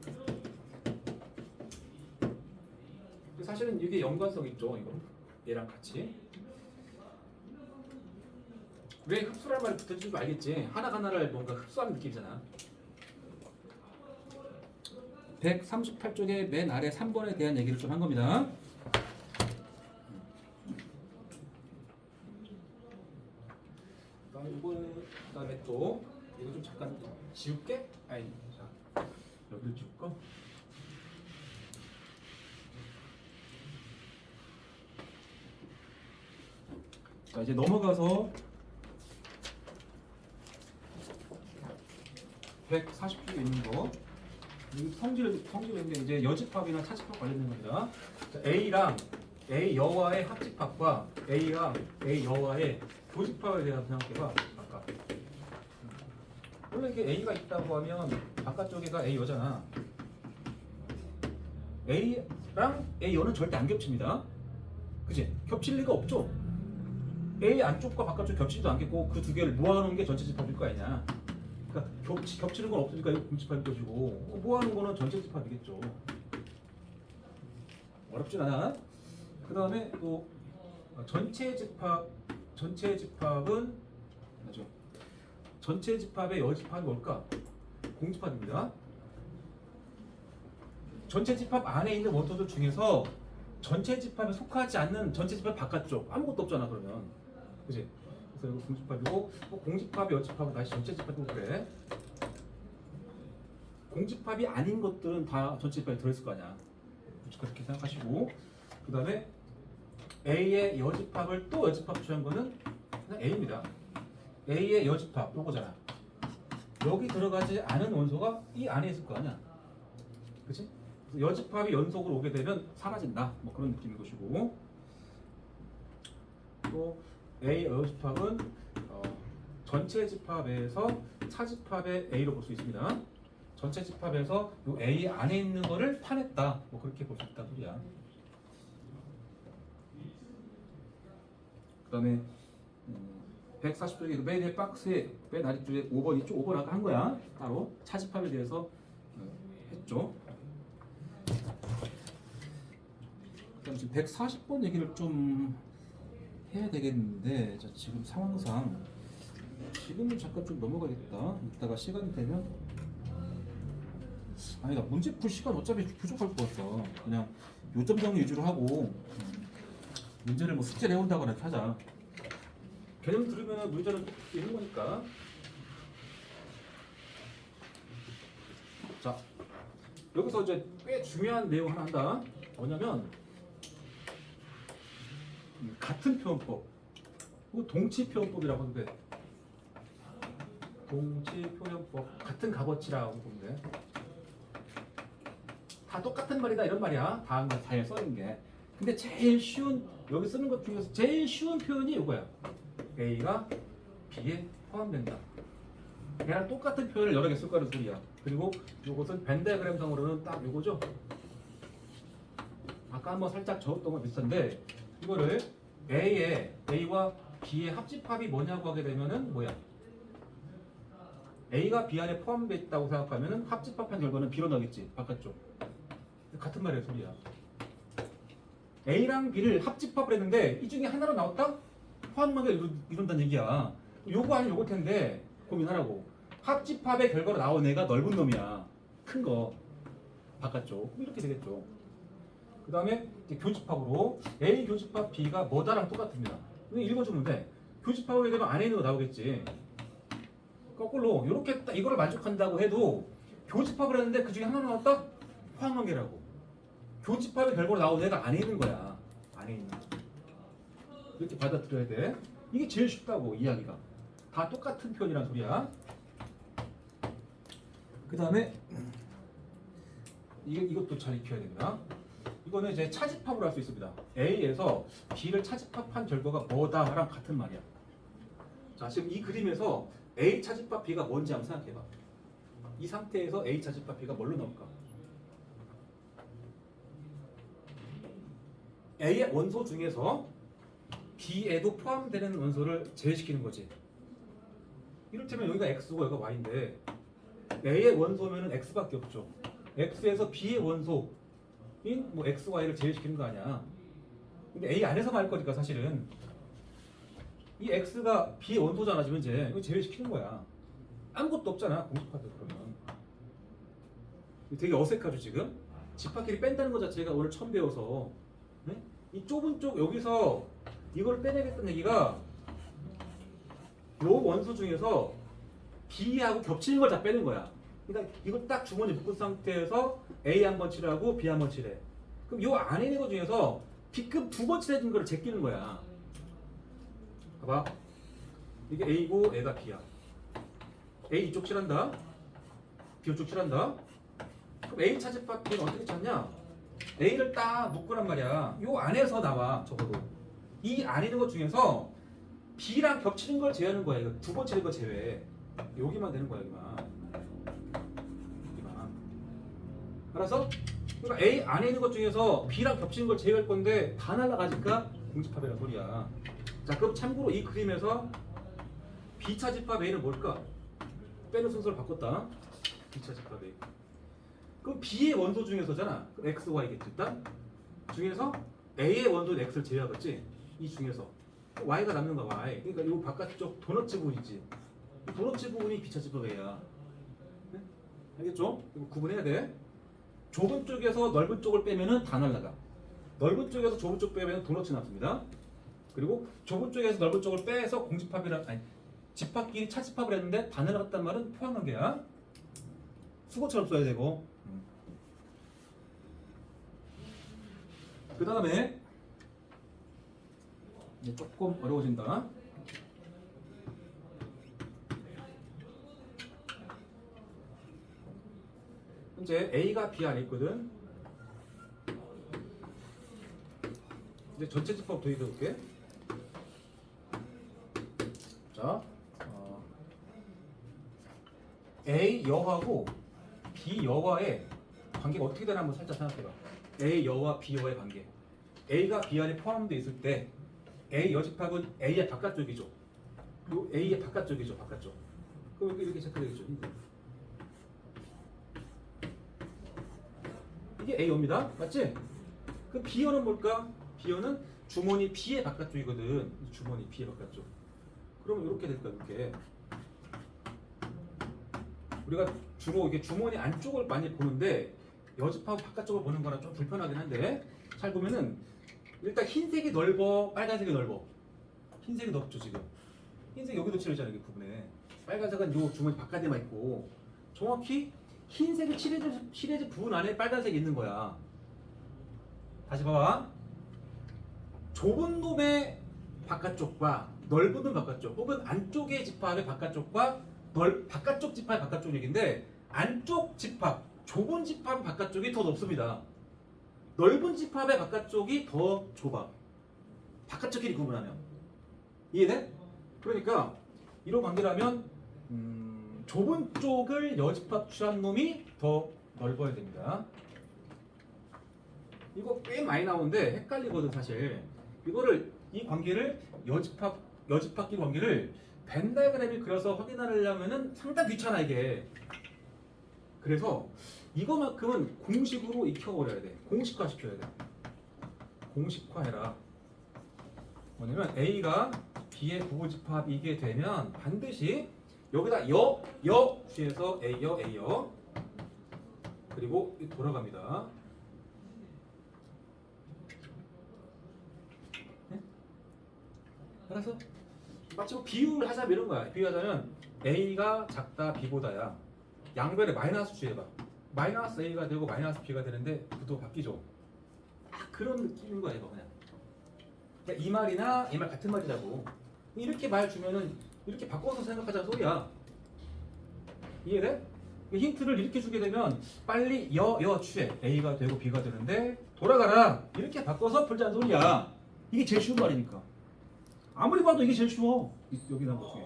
사실은 이게 연관성 있죠. 이거 얘랑 같이. 왜 흡수라는 말이 붙어있는 줄 알겠지? 하나하나를 뭔가 흡수하는 느낌이잖아. 138쪽의 맨 아래 3번에 대한 얘기를 좀 한 겁니다. 그다음에 또 이거 좀 잠깐 지울게. 아니, 자 여기를 지울까? 자 이제 넘어가서 140쪽에 있는 거. 이 성질인데 이제 여집합이나 차집합 관련된 겁니다. 자, A랑 A 여와의 합집합과 A랑 A 여와의 교집합에 대해서 생각해봐. 아까 원래 이게 A가 있다고 하면 바깥쪽에가 A 여잖아. A랑 A 여는 절대 안 겹칩니다. 그치? 겹칠 리가 없죠. A 안쪽과 바깥쪽 겹치지도 않겠고 그 두 개를 모아놓은 게 전체 집합일 거 아니냐. 그러니까 겹치는 건 없으니까 이거 공집합일 것이고 모아놓은 거는 전체 집합이겠죠. 어렵진 않아. 그 다음에 또 전체 집합은 맞죠? 전체 집합의 여집합이 뭘까? 공집합입니다. 전체 집합 안에 있는 원소들 중에서 전체 집합에 속하지 않는 전체 집합 바깥쪽 아무것도 없잖아 그러면, 그지? 그래서 이거 공집합이고 공집합의 여집합은 다시 전체 집합이고 그래. 공집합이 아닌 것들은 다 전체 집합에 들어있을 거 아니야. 그렇게 생각하시고 그 다음에 A의 여집합을 또 여집합 취한 거는 그냥 A입니다. A의 여집합 요거잖아. 여기 들어가지 않은 원소가 이 안에 있을 거 아니야. 그치? 그래서 여집합이 연속으로 오게 되면 사라진다. 뭐 그런 느낌인 것이고 또 A 여집합은 전체 집합에서 차집합의 A로 볼 수 있습니다. 전체 집합에서 요 A 안에 있는 거를 파냈다. 뭐 그렇게 볼 수 있다 소리야. 그 다음에 140쪽에 맨 박스에 맨 아래쪽에 5번 이쪽 5번 아까 한 거야. 따로 차집합에 대해서 했죠. 그다음 지금 140번 얘기를 좀 해야 되겠는데 자, 지금 상황상 지금은 잠깐 좀 넘어가겠다. 이따가 시간이 되면 아니다 문제 풀 시간 어차피 부족할 것 같아. 그냥 요점 정리 위주로 하고 문제를 뭐 숙제를 해온다거나 이렇게 하자. 개념 들으면 문제는 있는 거니까. 자 여기서 이제 꽤 중요한 내용 하나 한다. 뭐냐면 같은 표현법, 동치 표현법이라고 하는데 동치 표현법 같은 값어치라고 보면 돼. 다 똑같은 말이다 이런 말이야. 다음 다에 써있는 게. 근데 제일 쉬운 여기 쓰는 것 중에서 제일 쉬운 표현이 이거야. A가 B에 포함된다. 걔랑 똑같은 표현을 여러 개 쓸 거라는 소리야. 그리고 이것은 벤 다이어그램상으로는 딱 이거죠. 아까 한번 살짝 적었던 거 비슷한데 이거를 A와 B의 합집합이 뭐냐고 하게 되면은 뭐야? A가 B 안에 포함되어 있다고 생각하면은 합집합한 결과는 B로 나겠지. 바깥쪽. 같은 말이야 소리야. A랑 B를 합집합을 했는데 이 중에 하나로 나왔다? 포함하게 이룬다는 얘기야. 요거 아니면 요걸 텐데 고민하라고. 합집합의 결과로 나온 애가 넓은 놈이야. 큰 거. 바깥쪽. 이렇게 되겠죠. 그 다음에 교집합으로 A 교집합 B가 뭐다랑 똑같습니다. 읽어주면 돼. 교집합을 되면 안에 있는 거 나오겠지. 거꾸로 이렇게 이거를 만족한다고 해도 교집합을 했는데 그 중에 하나 나왔다? 포함관계라고. 교집합의 결과로 나온 애가 안에 있는 거야. 안에 있는 거. 이렇게 받아들여야 돼. 이게 제일 쉽다고 이야기가. 다 똑같은 표현이란 소리야. 그 다음에 이것도 잘 익혀야 됩니다. 이거는 이제 차집합으로 할 수 있습니다. A에서 B를 차집합한 결과가 뭐다랑 같은 말이야. 자, 지금 이 그림에서 A 차집합 B가 뭔지 한번 생각해봐. 이 상태에서 A 차집합 B가 뭘로 나올까? A의 원소 중에서 B에도 포함되는 원소를 제외시키는 거지. 이를테면 여기가 X고 여기가 Y인데 A의 원소면은 X밖에 없죠. X에서 B의 원소인 뭐 X, Y를 제외시키는 거 아니야. 근데 A 안에서만 할 거니까 사실은 이 X가 B의 원소잖아 지금 이제. 이거 제외시키는 거야. 아무것도 없잖아 공집합에 그러면. 되게 어색하죠 지금? 집합끼리 뺀다는 것 자체가 오늘 처음 배워서 네? 이 좁은 쪽 여기서 이걸 빼내겠다는 얘기가 요 원소 중에서 B하고 겹치는 걸 다 빼는 거야. 그러니까 이걸 딱 주머니 묶은 상태에서 A 한 번 칠하고 B 한 번 칠해. 그럼 요 안에 있는 거 중에서 B급 두 번 칠해진 거를 제끼는 거야. 봐봐. 이게 A고 얘가 B야. A 이쪽 칠한다. B 이쪽 칠한다. 그럼 A 차집합 B는 어떻게 찾냐? A를 딱 묶으란 말이야. 요 안에서 나와 적어도. 이 안에 있는 것 중에서 B랑 겹치는 걸 제외하는 거야. 이거 두 번째 거 제외. 여기만 되는 거야, 여기만. 여기만. 알았어? 그러니까 A 안에 있는 것 중에서 B랑 겹치는 걸 제외할 건데 다 날라가니까 공집합이라는 소리야. 자, 그럼 참고로 이 그림에서 B 차집합 A는 뭘까? 빼는 순서를 바꿨다. B 차집합 A. 그럼 B의 원소 중에서잖아. 그럼 X, Y겠지. 일단 중에서 A의 원소는 X를 제외하겠지. 이 중에서 Y가 남는 거야. Y. 그러니까 이 바깥쪽 도너츠 부분이지. 이 도너츠 부분이 B 차집합 A야. 네? 알겠죠? 이거 구분해야 돼. 좁은 쪽에서 넓은 쪽을 빼면은 다 날라가. 넓은 쪽에서 좁은 쪽 빼면 도너츠 남습니다. 그리고 좁은 쪽에서 넓은 쪽을 빼서 공집합이라 아니 집합끼리 차집합을 했는데 다 날라갔단 말은 포항관계야. 수고처럼 써야 되고. 그 다음에 이제 조금 어려워진다. 현재 A가 B 안에 있거든. 이제 전체 집합 도입해 볼게. 자, A 여하고 B 여와의 관계가 어떻게 되나 한번 살짝 생각해봐. A 여와 B 여와의 관계. A가 B 안에 포함되어 있을 때 A 여집합은 A의 바깥쪽이죠. 요 A의 바깥쪽이죠. 바깥쪽. 그럼 이렇게 체크되겠죠. 이게 A여입니다. 맞지? 그 B여는 뭘까? B여는 주머니 B의 바깥쪽이거든. 주머니 B의 바깥쪽. 그러면 이렇게 될까? 이렇게. 우리가 주로 이게 주머니 안쪽을 많이 보는데 여집합 바깥쪽을 보는 거랑 좀 불편하긴 한데 잘 보면은 일단 흰색이 넓어, 빨간색이 넓어. 흰색이 넓죠 지금. 흰색 여기도 칠해잖아요, 여기 부분에. 빨간색은 요 주머니 바깥에만 있고 정확히 흰색이 칠해진 부분 안에 빨간색이 있는 거야. 다시 봐봐. 좁은 놈의 바깥쪽과 넓은 놈 바깥쪽 혹은 안쪽의 집합의 바깥쪽과 바깥쪽 집합의 바깥쪽 얘기인데 안쪽 집합, 좁은 집합 바깥쪽이 더 넓습니다. 넓은 집합의 바깥쪽이 더 좁아. 바깥쪽끼리 구분하면. 이해돼? 그러니까 이런 관계라면 좁은 쪽을 여집합 취한 놈이 더 넓어야 됩니다. 이거 꽤 많이 나오는데 헷갈리거든 사실. 이거를 이 관계를 여집합끼리 관계를 벤 다이그램을 그려서 확인하려면은 상당히 귀찮아 이게. 그래서 이거만큼은 공식으로 익혀버려야 돼. 공식화 시켜야 돼. 공식화해라. 뭐냐면 A가 B의 부부집합이게 되면 반드시 여기다 여 취해서 A여 그리고 돌아갑니다. 네? 알았어? 마치 뭐 비유를 하자면 이런 거야. 비유하자면 A가 작다 B보다야. 양변에 마이너스 취해봐. 마이너스 A가 되고 마이너스 B가 되는데 구도 바뀌죠. 그런 느낌인 거야 이거 그냥. 그러니까 이 말이나 이 말 같은 말이라고. 이렇게 말 주면은 이렇게 바꿔서 생각하자는 소리야. 이해돼? 힌트를 이렇게 주게 되면 빨리 여 취해. A가 되고 B가 되는데 돌아가라. 이렇게 바꿔서 풀자는 소리야. 이게 제일 쉬운 말이니까. 아무리 봐도 이게 제일 쉬워. 여기 나온 것 중에.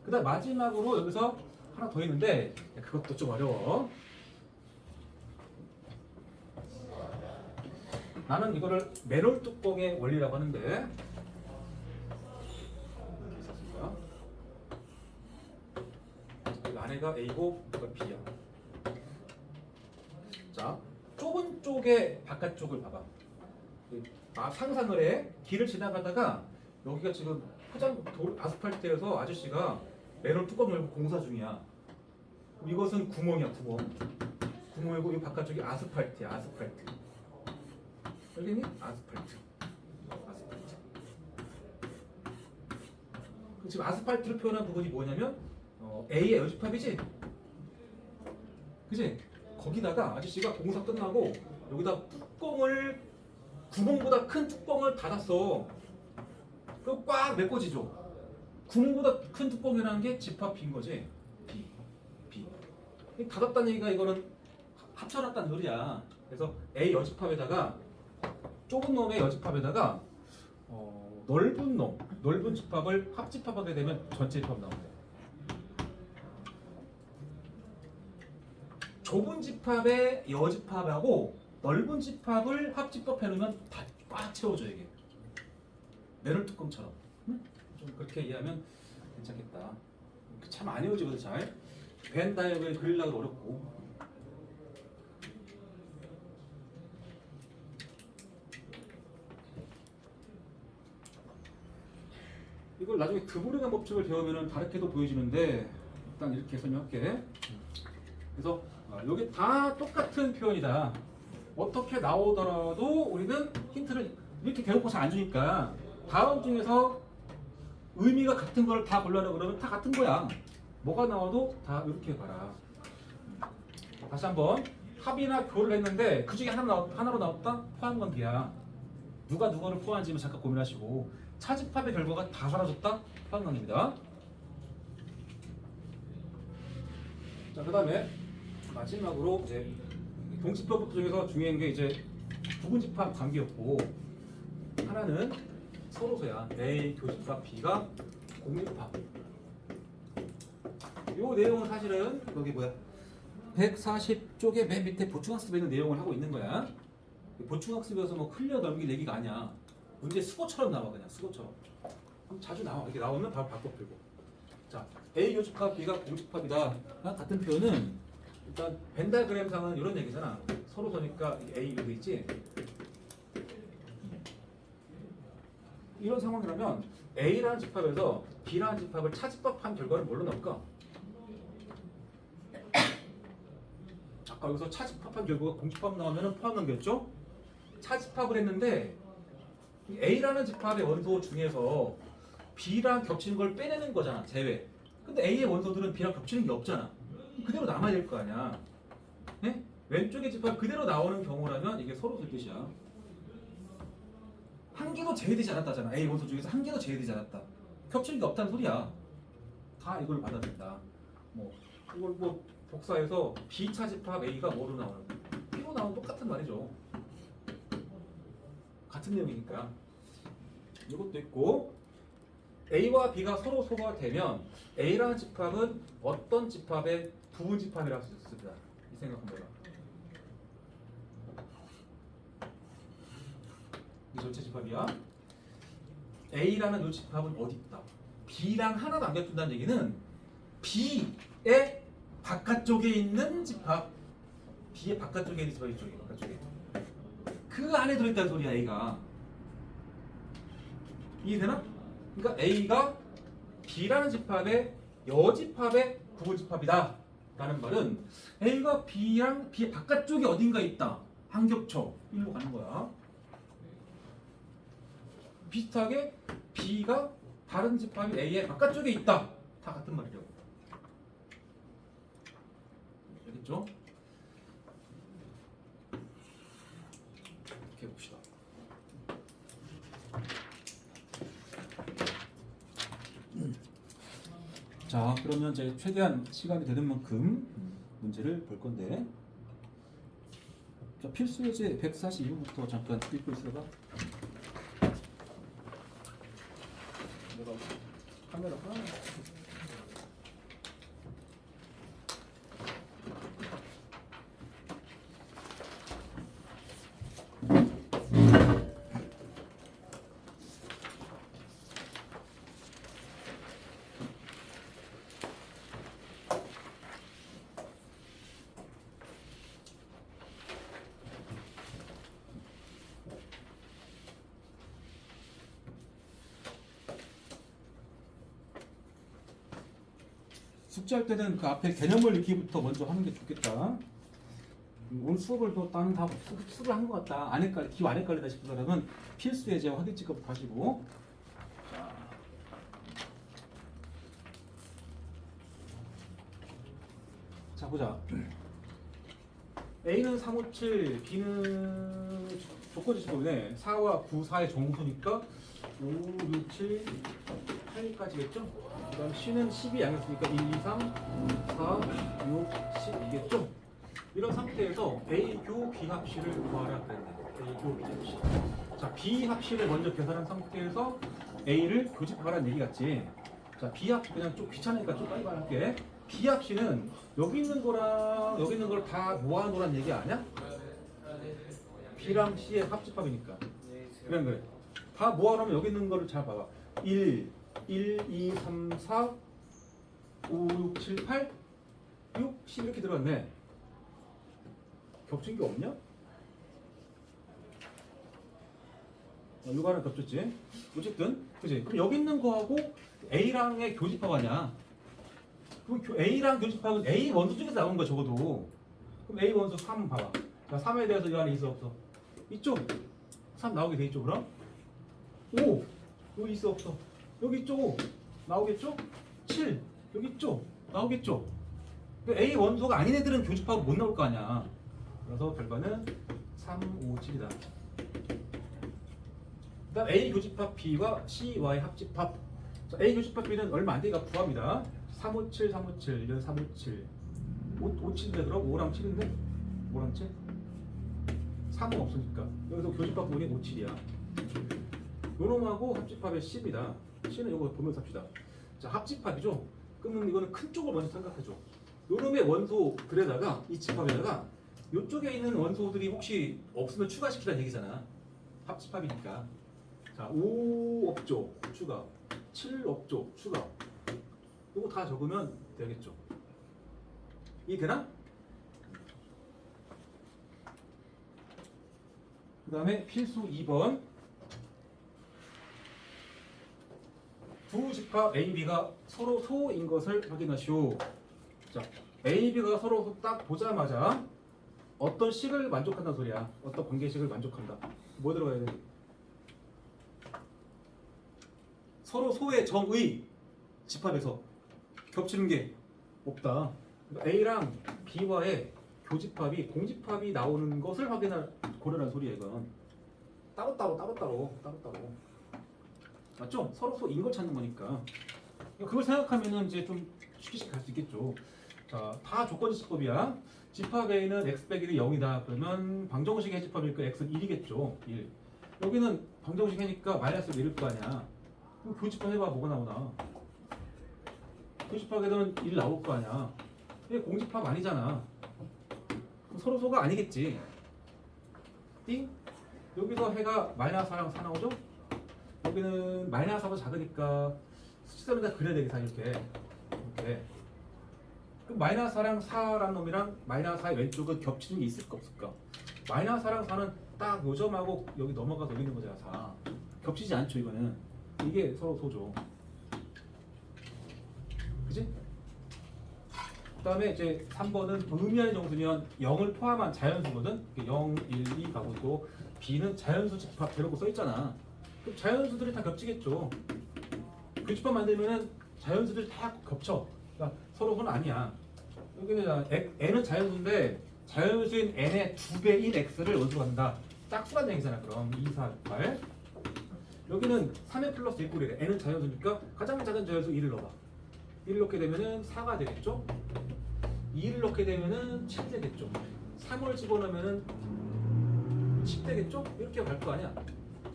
그 다음 마지막으로 여기서 하나 더 있는데 그것도 좀 어려워. 나는 이거를 맨홀 뚜껑의 원리라고 하는데 이 안에가 A고 이거 B야. 자, 좁은 쪽의 바깥쪽을 봐봐. 상상을 해. 길을 지나가다가 여기가 지금 아스팔트에서 아저씨가 맨홀 뚜껑 열고 공사 중이야. 이것은 구멍이야, 구멍. 구멍이고 이 바깥쪽이 아스팔트야, 아스팔트. 알겠니? 아스팔트. 지금 아스팔트를 표현한 부분이 뭐냐면 A의 여집합이지? 그치? 거기다가 아저씨가 공사 끝나고 여기다 뚜껑을 구멍보다 큰 뚜껑을 닫았어. 그럼 꽉 메꿔지죠. 구멍보다 큰 뚜껑이라는 게 집합 B인 거지. B. 닫았다는 얘기가 이거는 합쳐놨다는 소리야. 그래서 A 여집합에다가 좁은 놈의 여집합에다가 넓은 집합을 합집합하게 되면 전체 집합 나온대. 좁은 집합의 여집합하고 넓은 집합을 합집합해 놓으면 다 꽉 채워져 이게. 메론 뚜껑처럼. 응? 좀 그렇게 이해하면 괜찮겠다. 참 안 외워지거든 잘. 벤 다이어그램 그리려고 어렵고. 이걸 나중에 드보르간 법칙을 배우면 다르게도 보여지는데 일단 이렇게 설명할게. 그래서 여기 다 똑같은 표현이다. 어떻게 나오더라도 우리는 힌트를 이렇게 대놓고 잘 안 주니까 다음 중에서 의미가 같은 걸 다 골라라 그러면 다 같은 거야. 뭐가 나와도 다 이렇게 봐라. 다시 한번 합이나 교를 했는데 그 중에 하나로 나왔다? 포함관계야. 누가 누구를 포함한지 잠깐 고민하시고 차집합의 결과가 다 사라졌다? 포함관계입니다. 자, 그 다음에 마지막으로 이제 동집합 중에서 중요한 게 이제 부분집합 관계였고 하나는 서로소야. A 교집합 B가 공집합. 이 내용은 사실은 여기 140쪽의 맨 밑에 보충학습에 있는 내용을 하고 있는 거야. 보충학습에서 뭐 흘려 넘길 얘기가 아니야. 문제 수고처럼 나와 그냥 수고처럼. 자주 나와. 이렇게 나오면 바로 바꿔 풀고. 자, A 교집합 B가 공집합이다. 같은 표현은 일단 벤 다이어그램상은 이런 얘기잖아. 서로소니까 A 이렇게 있지. 이런 상황이라면 A라는 집합에서 B라는 집합을 차집합한 결과는 뭘로 나올까? 아까 여기서 차집합한 결과가 공집합 나오면 포함관계였죠? 차집합을 했는데 A라는 집합의 원소 중에서 B랑 겹치는 걸 빼내는 거잖아. 제외. 근데 A의 원소들은 B랑 겹치는 게 없잖아. 그대로 남아야 될 거 아니야. 네? 왼쪽의 집합 그대로 나오는 경우라면 이게 서로소 뜻이야. 한 개도 제외되지 않았다잖아. A 원소 중에서 한 개도 제외되지 않았다. 겹치는 게 없다는 소리야. 다 이걸 받아들인다. 이걸 복사해서 B 차집합 A가 뭐로 나오는? B로 나오는 똑같은 말이죠. 같은 내용이니까. 이것도 있고 A와 B가 서로 소가 되면 A라는 집합은 어떤 집합의 부분 집합이라고 할 수 있습니다. 이 생각 한번 해봐. 이 전체 집합이야. A라는 이 집합은 어디 있다? B랑 하나 남겨둔다는 얘기는 B의 바깥쪽에 있는 집합. B의 바깥쪽에 있는 집합이 이쪽에 바깥쪽에. 그 안에 들어있다는 소리야 A가. 이해되나? 그러니까 A가 B라는 집합의 여집합의 부분집합이다 라는 말은 A가 B랑 B의 바깥쪽에 어딘가에 있다. 안 겹쳐. 일로 가는 거야. 비슷하게 B가 다른 집합이 A의 바깥쪽에 있다. 다 같은 말이죠. 알겠죠? 이렇게 봅시다. 자, 그러면 이제 최대한 시간이 되는 만큼 문제를 볼 건데, 자, 필수 예제 142부터 잠깐 읽고 있어봐. 내가 카메라가 숙제할 때는 그 앞에 개념을 읽기부터 먼저 하는 게 좋겠다. 오늘 수업을 또 나는 다 수업을 한 것 같다. 안 헷갈려, 기억 안 헷갈리다 싶은 사람은 필수 예제 확인 직업 하시고. 자, 보자. A는 3, 5, 7, B는 조건지수법이네. 4와 9, 4의 정수니까 5, 6, 7, 8까지겠죠? 그 다음 C는 10이 양이었으니까 1, 2, 3, 4, 6, 10이겠죠? 이런 상태에서 A교 B합식을 구하라 그랬네. A교 B합식. 자, B합식을 먼저 계산한 상태에서 A를 교집합하라는 얘기 같지? 자, B합식 그냥 좀 귀찮으니까 좀 빨리 말할게. B합식은 여기 있는 거랑 여기 있는 걸 다 모아놓으란 얘기 아니야? B랑 C의 합집합이니까. 그래. 다 모아놓으면 여기 있는 거를 잘 봐봐. 1, 2, 3, 4, 5, 6, 7, 8, 6, 10 이렇게 들어갔네. 겹친 게 없냐? 이거 하나 겹쳤지? 어쨌든, 그지? 그럼 여기 있는 거하고 A랑의 교집합 아니야? 그럼 A랑 교집합은 A 원소 중에서 나온 거야, 적어도. 그럼 A 원소 3 봐봐. 자, 3에 대해서 이 안에 있어, 없어? 있죠? 3 나오게 돼 있죠, 그럼? 5, 여기 있어, 없어? 여기 있죠? 나오겠죠? 7, 여기 있죠? 나오겠죠? A 원소가 아닌 애들은 교집합은 못 나올 거 아니야. 그래서 결과는 3, 5, 7이다. 그 다음 A 교집합 B와 C와의 합집합. 자, A 교집합 B는 얼마 안 되니까 구합니다. 3, 5, 7, 3, 5, 7, 이런 3, 5, 7. 5, 7인데 그럼? 5랑 7인데? 5랑 7? 3은 없으니까. 여기서 교집합 부분이 5, 7이야. 요놈하고 합집합의 10이다. C는 이거 보면서 합시다. 자, 합집합이죠? 그러면 이거는 큰 쪽을 먼저 생각해줘. 요놈의 원소들에다가 이 집합에다가 이쪽에 있는 원소들이 혹시 없으면 추가시키라는 얘기잖아. 합집합이니까. 자, 5 없죠? 추가. 7 없죠? 추가. 이거 다 적으면 되겠죠. 이해되나? 그 다음에 필수 2번. 두 집합 A, B가 서로 소인 것을 확인하시오. 자, A, B가 서로 딱 보자마자 어떤 식을 만족한다는 소리야. 어떤 관계식을 만족한다. 뭐 들어가야 돼? 서로 소의 정의 집합에서 겹치는 게 없다. 그러니까 A랑 B와의 교집합이 공집합이 나오는 것을 고려란 소리야. 이건 따로따로. 맞죠? 서로 소인 걸 찾는 거니까. 그걸 생각하면은 이제 좀 쉽게 갈 수 있겠죠. 자, 다 조건지수법이야. 집합 A는 x 빼기 0이다. 그러면 방정식의 집합이니까 x는 1이겠죠. 1. 여기는 방정식 해니까 마이너스 1일 거 아니야. 그럼 교집합 해봐. 뭐가 나오나? 교집합에는 1 나올 거 아니야. 이게 공집합 아니잖아. 그럼 서로 소가 아니겠지. 띵? 여기서 해가 마이너스 4랑 4 나오죠? 여기는 마이너스 4보다 작으니까 수치선에다 그려야 되겠다. 이렇게. 그럼 마이너스 4랑 4라는 놈이랑 마이너스 4의 왼쪽은 겹치는 게 있을까 없을까? 마이너스 4랑 4는 딱 요점하고 여기 넘어가서 여기 있는 거잖아. 4. 겹치지 않죠 이거는. 이게 서로 소죠. 그지? 그 다음에 이제 3번은 의미하는 정수면 0을 포함한 자연수거든. 0, 1, 2 가고 또 B는 자연수 집합 이라고 써있잖아. 그럼 자연수들이 다 겹치겠죠. 교집합 만들면은 자연수들이 다 겹쳐. 그러니까 서로는 아니야. 여기는 n은 자연수인데 자연수인 n의 2배인 x를 원수로 갖는다. 짝수란 얘기잖아. 그럼 2, 4, 8. 여기는 3의 플러스 1꼴이래. n은 자연수니까 가장 작은 자연수 1을 넣어봐. 1을 넣게 되면은 4가 되겠죠. 2를 넣게 되면은 7 되겠죠. 3을 집어넣으면은 10 되겠죠. 이렇게 갈 거 아니야.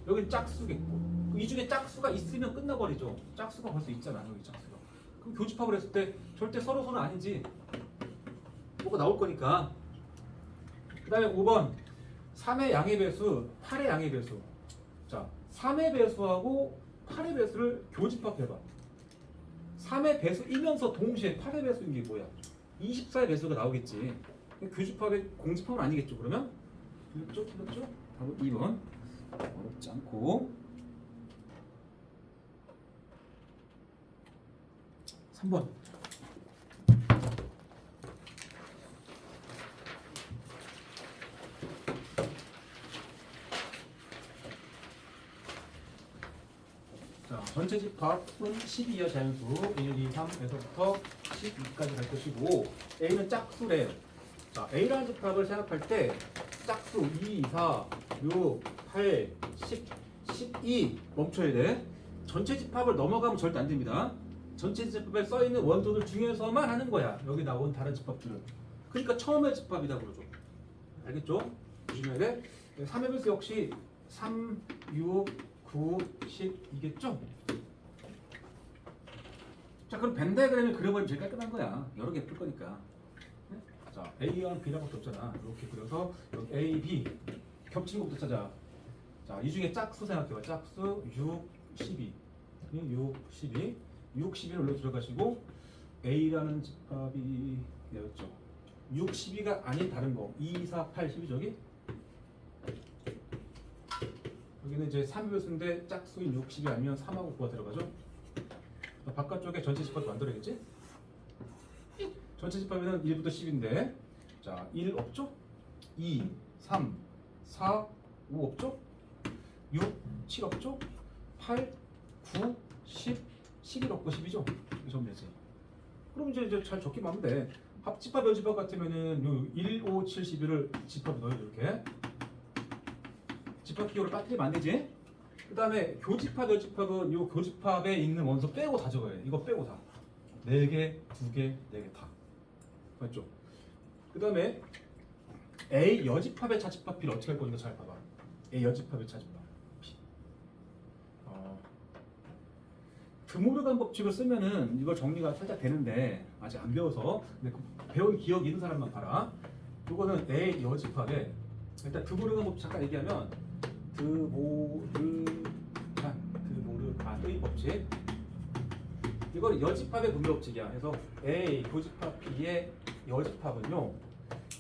여긴 짝수겠고. 이 중에 짝수가 있으면 끝나버리죠. 짝수가 벌써 있잖아. 여기 짝수가. 그럼 교집합을 했을 때 절대 서로서는 아니지. 뭐가 나올 거니까. 그 다음에 5번 3의 양의 배수, 8의 양의 배수. 자, 3의 배수하고 8의 배수를 교집합해봐. 3의 배수이면서 동시에 8의 배수인 게 뭐야? 24의 배수가 나오겠지. 교집합의 공집합은 아니겠죠. 그러면 틀렸죠? 바로 2번. 어렵지 않고 3번. 자, 전체 집합은 12여 자연수 1, 2, 3에서부터 12까지 갈 것이고 A는 짝수래. 자, A라는 집합을 생각할 때 짝수 2, 4, 6, 8, 10, 12 멈춰야 돼. 전체 집합을 넘어가면 절대 안 됩니다. 전체 집합에 써 있는 원소들 중에서만 하는 거야. 여기 나온 다른 집합들은. 그러니까 처음에 집합이다 그러죠. 알겠죠? 조심해야 돼. 3의 배수 역시 3, 6, 9, 10이겠죠? 자, 그럼 벤 다이어그램을 그려버리면 제일 깔끔한 거야. 여러 개 풀 거니까. 자, A랑 B라고 없잖아. 이렇게 그려서 여기 A, B 겹치는 것부터 찾아. 자, 이 중에 짝수 생각해봐. 짝수 6, 12. 6, 12. 6, 12를 올려 들어가시고 A라는 집합이 되었죠. 6, 12가 아닌 다른 거. 2, 4, 8, 12 저기. 여기는 이제 3배수인데 짝수인 6, 12 아니면 3하고 9가 들어가죠. 바깥쪽에 전체 집합 만들어야겠지? 전체 집합에는 1부터 10인데 자, 1 없죠? 2, 3, 4, 5 없죠? 6, 7 없죠? 8, 9, 10, 11 없고 10이죠? 이렇게 적으면 되지. 그럼 이제 잘 적기만 하면 돼. 합집합, 연집합 같으면은 요 1, 5, 7, 11을 집합에 넣어야 돼. 이렇게 집합 기호를 빠뜨리면 안 되지? 그 다음에 교집합, 연집합은 요 교집합에 있는 원소 빼고 다 적어야 돼. 이거 빼고 다. 4개, 2개, 4개 다. 맞죠? 그 다음에 A 여집합의 차집합 B를 어떻게 할 건가 잘 봐봐. A 여집합의 차집합 B. 드모르간 법칙을 쓰면은 이걸 정리가 살짝 되는데 아직 안 배워서 근데 배운 기억이 있는 사람만 봐라. 이거는 A 여집합에 일단 드모르간 법칙 잠깐 얘기하면 드모르간의 법칙. 이거는 여집합의 분배 법칙이야. 그래서 A 교집합 B의 여집합은요.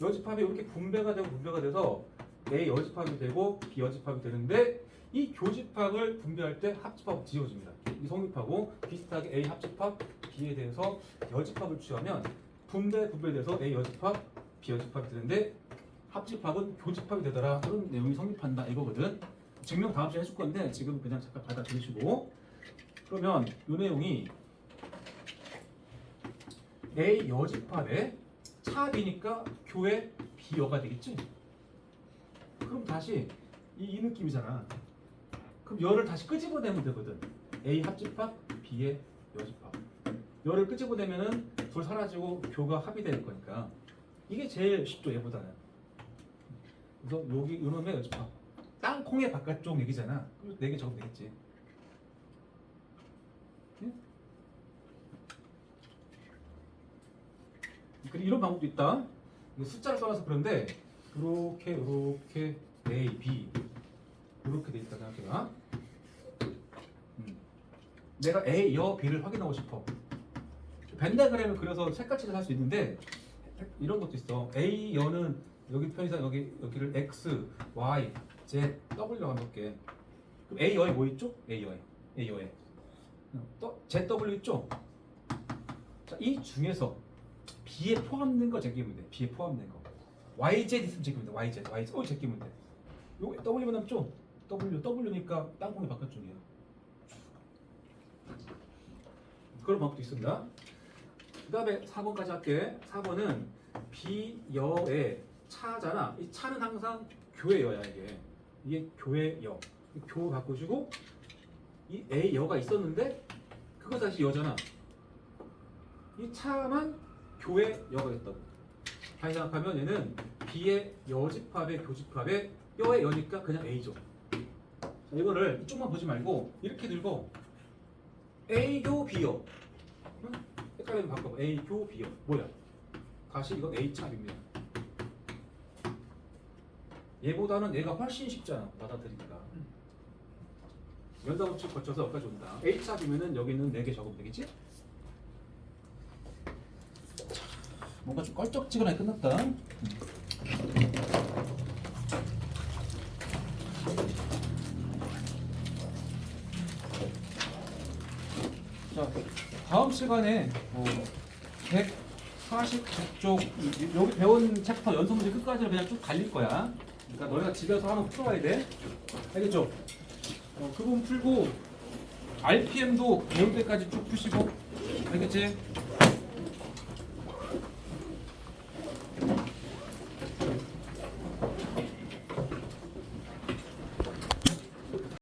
여집합이 이렇게 분배가 돼서 A 여집합이 되고 B 여집합이 되는데 이 교집합을 분배할 때 합집합 지워집니다. 이 성립하고 비슷하게 A 합집합 B에 대해서 여집합을 취하면 분배돼서 A 여집합 B 여집합이 되는데 합집합은 교집합이 되더라. 그런 내용이 성립한다 이거거든. 증명 다음 주에 해줄 건데 지금 그냥 잠깐 받아들이시고 그러면 이 내용이 A 여집합의 차비니까 교의 B여가 되겠지? 그럼 다시 이 느낌이잖아. 그럼 여를 다시 끄집어내면 되거든. A 합집합, B의 여집합. 여를 끄집어내면은 둘 사라지고 교가 합이 될 거니까 이게 제일 쉽죠 얘보다는. 그래서 여기 이놈의 여집합. 땅콩의 바깥쪽 얘기잖아. 그럼 4개 적으면 되겠지. 응? 그리고 이런 방법도 있다. 숫자를 써놔서 그런데 이렇게 A, B 이렇게 돼 있다 생각해봐. 내가 A, 여, B를 확인하고 싶어. 벤다그램을 그려서 색깔칠을 할 수 있는데 이런 것도 있어. A, 여는 여기 편의상 여기를 X, Y, Z, W라고 해볼게. 그럼 A, 여에 뭐 있죠? A, 여에 또 ZW 있죠? 자, 이 중에서 B에 포함된 거 제끼면 돼. B에 포함된 거. YZ 있으면 제끼면 돼. YZ. 제끼면 돼. 요 W만 남죠? W니까 땅콩이 바깥쪽이야. 그런 방법도 있습니다. 그 다음에 4번까지 할게. 4번은 B여의 차잖아. 이 차는 항상 교의 여야 이게 교의 여. 교 바꾸시고 이 A 여가 있었는데 그거 다시 여잖아. 이 차만 교의 여가 됐다고. 다시 생각하면 얘는 B의 여집합의 교집합의 여의 여니까 그냥 A죠. 자, 이거를 이쪽만 보지 말고 이렇게 들고 A교 B여. 응? 헷갈리면 바꿔봐. A교 B여. 뭐야? 다시 이건 A차입니다. 얘보다는 얘가 훨씬 쉽잖아. 받아들이기가. 연산법칙 거쳐서 여기까지 온다. A차이면은 여기는 4개 적으면 되겠지? 뭔가 좀 껄쩍지근하게 끝났다. 자, 다음 시간에 149쪽 여기 배운 챕터 연속문제 끝까지 그냥 쭉 달릴 거야. 그러니까 너희가 집에서 한번 풀어와야 돼. 알겠죠? 그 부분 풀고 RPM도 배울 때까지 쭉 푸시고 알겠지?